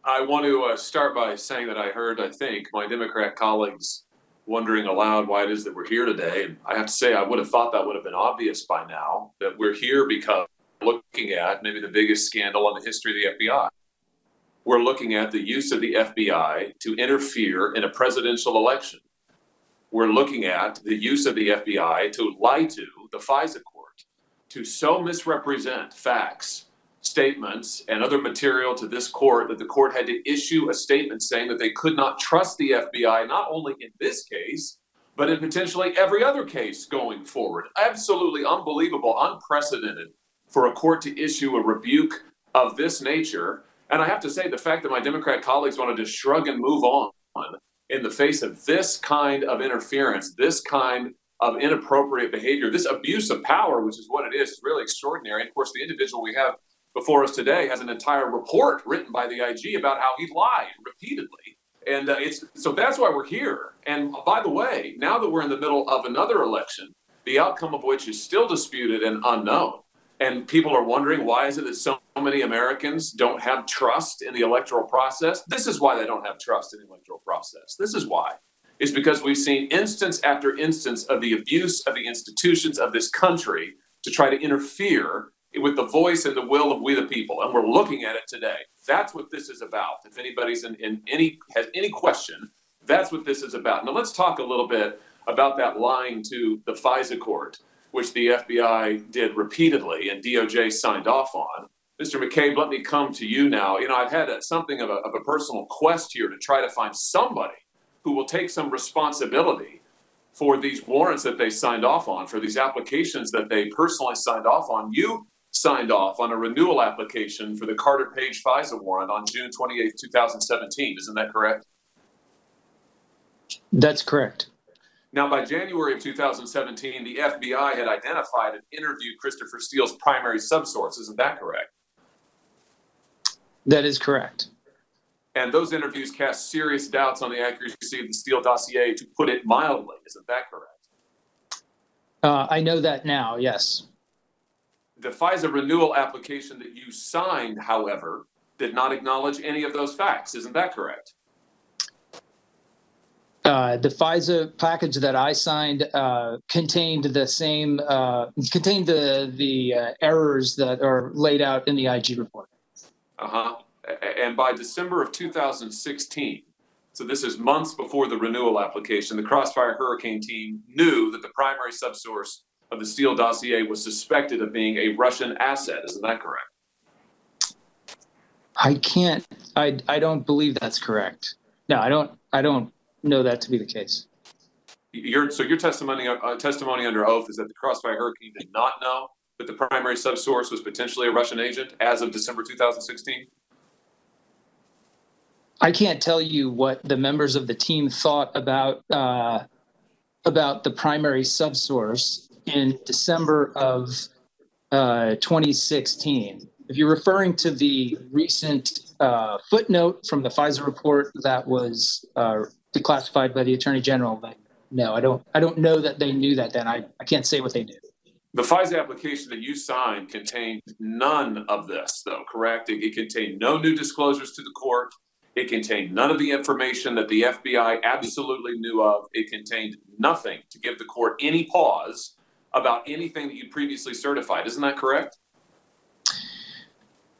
I want to start by saying that I think, my Democrat colleagues wondering aloud why it is that we're here today. And I have to say, I would have thought that would have been obvious by now, that we're here because we're looking at maybe the biggest scandal in the history of the FBI. We're looking at the use of the FBI to interfere in a presidential election. We're looking at the use of the FBI to lie to the FISA court, to so misrepresent facts, statements, and other material to this court that the court had to issue a statement saying that they could not trust the FBI, not only in this case, but in potentially every other case going forward. Absolutely unbelievable, unprecedented for a court to issue a rebuke of this nature. And I have to say, the fact that my Democrat colleagues wanted to shrug and move on in the face of this kind of interference, this kind of inappropriate behavior, this abuse of power, which is what it is really extraordinary. And of course, the individual we have before us today has an entire report written by the IG about how he lied repeatedly. And so that's why we're here. And by the way, now that we're in the middle of another election, the outcome of which is still disputed and unknown, and people are wondering, why is it that so many Americans don't have trust in the electoral process? This is why they don't have trust in the electoral process. This is why. It's because we've seen instance after instance of the abuse of the institutions of this country to try to interfere with the voice and the will of we the people. And we're looking at it today. That's what this is about. If anybody's has any question, that's what this is about. Now let's talk a little bit about that lying to the FISA court, which the FBI did repeatedly and DOJ signed off on. Mr. McCabe, let me come to you now. I've had something of a personal quest here to try to find somebody who will take some responsibility for these warrants that they signed off on, for these applications that they personally signed off on. You signed off on a renewal application for the Carter Page FISA warrant on June 28th, 2017. Isn't that correct? That's correct. Now, by January of 2017, the FBI had identified and interviewed Christopher Steele's primary subsource. Isn't that correct? That is correct. And those interviews cast serious doubts on the accuracy of the Steele dossier, to put it mildly. Isn't that correct? I know that now, yes. The FISA renewal application that you signed, however, did not acknowledge any of those facts. Isn't that correct? The FISA package that I signed contained the same contained the errors that are laid out in the IG report. And by December of 2016, so this is months before the renewal application, the Crossfire Hurricane team knew that the primary subsource of the Steele dossier was suspected of being a Russian asset. Isn't that correct? I don't believe that's correct. No, I don't know that to be the case. Your testimony under oath is that the Crossfire Hurricane did not know that the primary subsource was potentially a Russian agent as of December 2016? I can't tell you what the members of the team thought about the primary subsource in December of 2016. If you're referring to the recent footnote from the FISA report that was declassified by the Attorney General, no, I don't know that they knew that then. I can't say what they knew. The FISA application that you signed contained none of this, though, correct? It contained no new disclosures to the court. It contained none of the information that the FBI absolutely knew of. It contained nothing to give the court any pause about anything that you previously certified. Isn't that correct?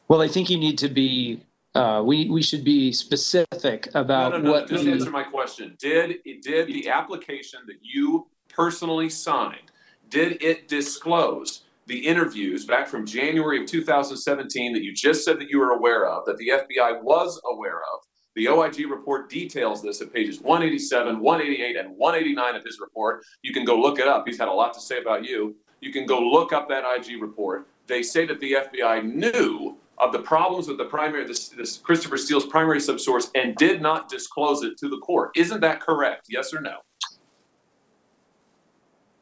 Well, I think you need to be, we should be specific about what. Just answer my question. Did the application that you personally signed, did it disclose the interviews back from January of 2017 that you just said that you were aware of, that the FBI was aware of? The OIG report details this at pages 187, 188, and 189 of his report. You can go look it up. He's had a lot to say about you. You can go look up that IG report. They say that the FBI knew of the problems with this Christopher Steele's primary subsource and did not disclose it to the court. Isn't that correct? Yes or no?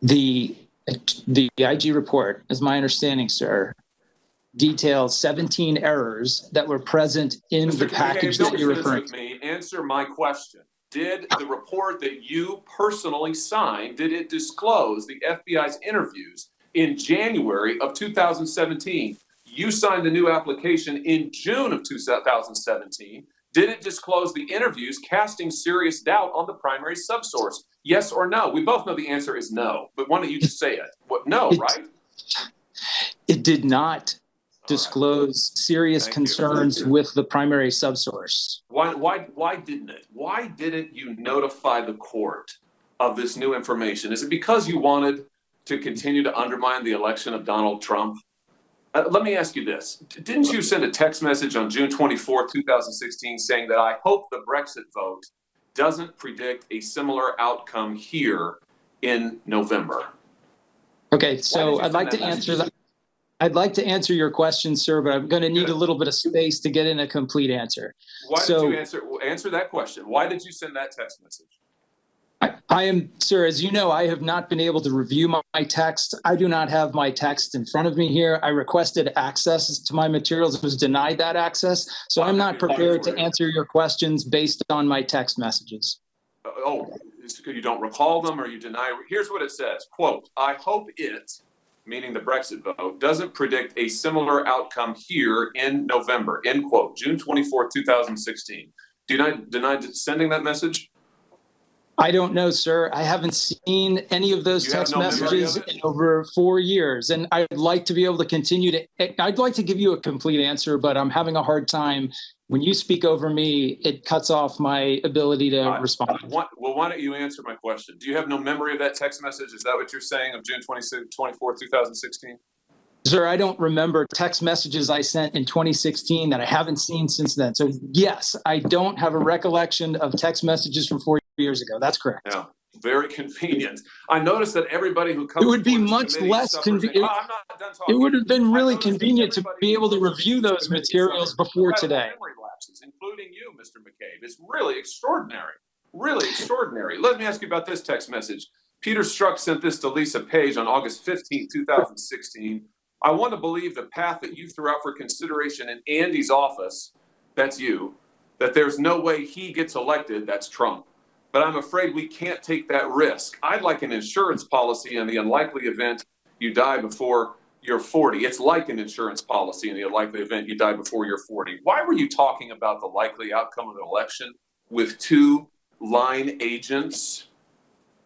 The IG report, as my understanding, sir, details 17 errors that were present in the package that you're referring to. Answer my question. Did the report that you personally signed, did it disclose the FBI's interviews in January of 2017? You signed the new application in June of 2017. Did it disclose the interviews casting serious doubt on the primary subsource? Yes or no? We both know the answer is no, but why don't you just say it? What? No, right? It did not disclose serious concerns with the primary subsource. Why didn't it? Why didn't you notify the court of this new information? Is it because you wanted to continue to undermine the election of Donald Trump? Let me ask you this. Didn't you send a text message on June 24th, 2016 saying that I hope the Brexit vote doesn't predict a similar outcome here in November? Okay, so I'd like to answer that. I'd like to answer your question, sir, but I'm going to need a little bit of space to get in a complete answer. Why did you answer that question? Why did you send that text message? I am, sir, as you know, I have not been able to review my text. I do not have my text in front of me here. I requested access to my materials, was denied that access. So I'm not prepared to answer your questions based on my text messages. Oh, you don't recall them or you deny? Here's what it says, quote, I hope it, meaning the Brexit vote, doesn't predict a similar outcome here in November, end quote, June 24th, 2016. Do you deny sending that message? I don't know, sir. I haven't seen any of those text messages in over 4 years. And I'd like to be able to continue to, I'd like to give you a complete answer, but I'm having a hard time. When you speak over me, it cuts off my ability to respond. Well, why don't you answer my question? Do you have no memory of that text message? Is that what you're saying of June 24th, 2016? Sir, I don't remember text messages I sent in 2016 that I haven't seen since then. So yes, I don't have a recollection of text messages from 4 years ago. That's correct. Yeah, very convenient. I noticed that everybody who comes, it would be much less convenient. It would have been really convenient to be able to review those materials before today. Memory lapses, including you, Mr. McCabe. It's really extraordinary. Really extraordinary. Let me ask you about this text message. Peter Strzok sent this to Lisa Page on August 15th, 2016. I want to believe the path that you threw out for consideration in Andy's office, that's you, that there's no way he gets elected, that's Trump. But I'm afraid we can't take that risk. I'd like an insurance policy in the unlikely event you die before you're 40. It's like an insurance policy in the unlikely event you die before you're 40. Why were you talking about the likely outcome of the election with two line agents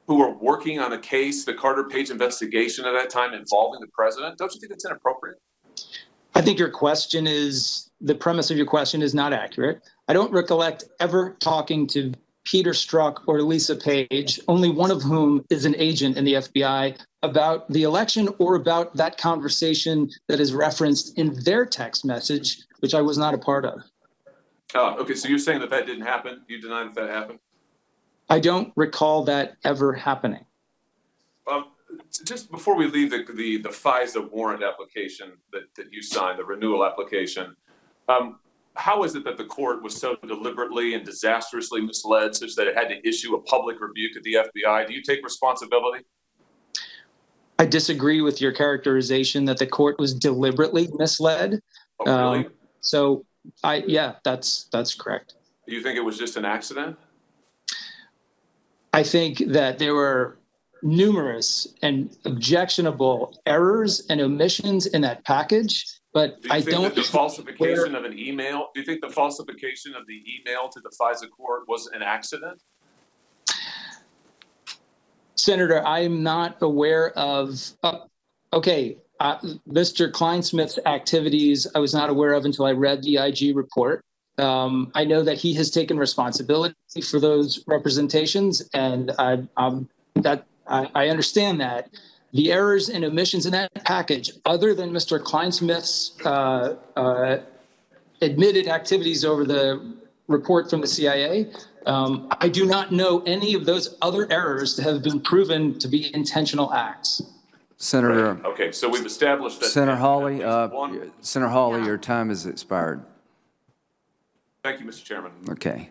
who were working on a case, the Carter Page investigation at that time involving the president? Don't you think it's inappropriate? I think your question is, the premise of your question is not accurate. I don't recollect ever talking to Peter Strzok or Lisa Page, only one of whom is an agent in the FBI, about the election or about that conversation that is referenced in their text message, which I was not a part of. Oh, okay. So you're saying that didn't happen? You deny that happened? I don't recall that ever happening. Just before we leave the FISA warrant application that you signed, the renewal application, how is it that the court was so deliberately and disastrously misled such that it had to issue a public rebuke at the FBI? Do you take responsibility? I disagree with your characterization that the court was deliberately misled. Oh, really? Yeah, that's correct. Do you think it was just an accident? I think that there were numerous and objectionable errors and omissions in that package, but I don't think the falsification of an email, do you think the falsification of the email to the FISA court was an accident? Senator, I am not aware of, Mr. Kleinsmith's activities I was not aware of until I read the IG report. I know that he has taken responsibility for those representations, and I understand that. The errors and omissions in that package, other than Mr. Kleinsmith's admitted activities over the report from the CIA, I do not know any of those other errors that have been proven to be intentional acts. Senator. Right. Okay, so we've established that. Senator Hawley, Senator Hawley, your time has expired. Thank you, Mr. Chairman. Okay.